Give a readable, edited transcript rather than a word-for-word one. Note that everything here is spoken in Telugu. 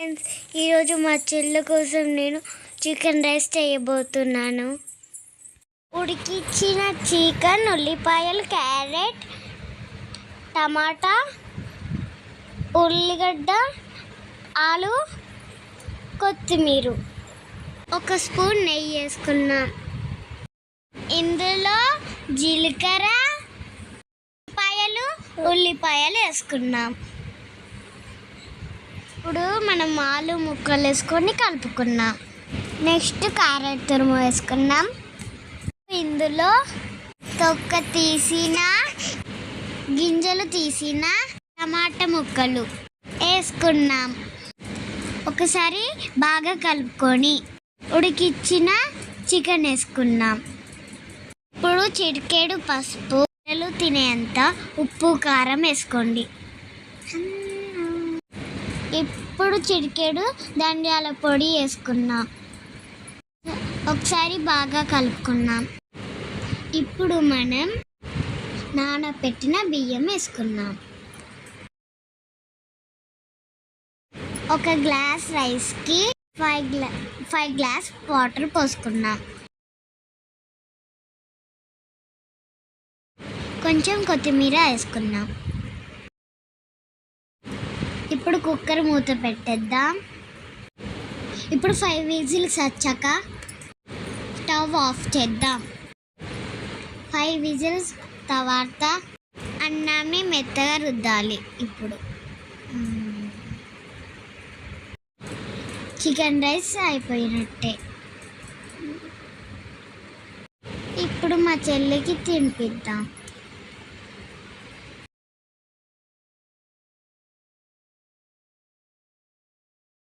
ఫ్రెండ్స్, ఈరోజు మా చెల్లి కోసం నేను చికెన్ రైస్ చేయబోతున్నాను. ఉడికించిన చికెన్, ఉల్లిపాయలు, క్యారెట్, టమాటా, ఉల్లిగడ్డ, ఆలు, కొత్తిమీర, ఒక స్పూన్ నెయ్యి వేసుకున్నాం. ఇందులో జీలకర్ర, ఉల్లిపాయలు వేసుకున్నాం. ఇప్పుడు మనం ఆలు ముక్కలు వేసుకొని కలుపుకున్నాం. నెక్స్ట్ క్యారెట్ తురుము వేసుకున్నాం. ఇందులో తొక్క తీసిన, గింజలు తీసిన టమాటా ముక్కలు వేసుకున్నాం. ఒకసారి బాగా కలుపుకొని ఉడికించిన చికెన్ వేసుకున్నాం. ఇప్పుడు చిటికెడు పసుపు, పిల్లలు తినేంత ఉప్పు, కారం వేసుకోండి. ఇప్పుడు చిటికెడు ధనియాల పొడి వేసుకున్నాం. ఒకసారి బాగా కలుపుకున్నాం. ఇప్పుడు మనం నానబెట్టిన బియ్యం వేసుకున్నాం. ఒక గ్లాస్ రైస్కి 5 గ్లాస్ వాటర్ పోసుకున్నాం. కొంచెం కొత్తిమీర వేసుకున్నాం. ఇప్పుడు కుక్కర్ మూత పెట్టేద్దాం. ఇప్పుడు 5 విజిల్స్ వచ్చాక స్టవ్ ఆఫ్ చేద్దాం. 5 విజిల్స్ తర్వాత అన్నాన్ని మెత్తగా రుద్దాలి. ఇప్పుడు చికెన్ రైస్ అయిపోయినట్టే. ఇప్పుడు మా చెల్లికి తినిపిద్దాం.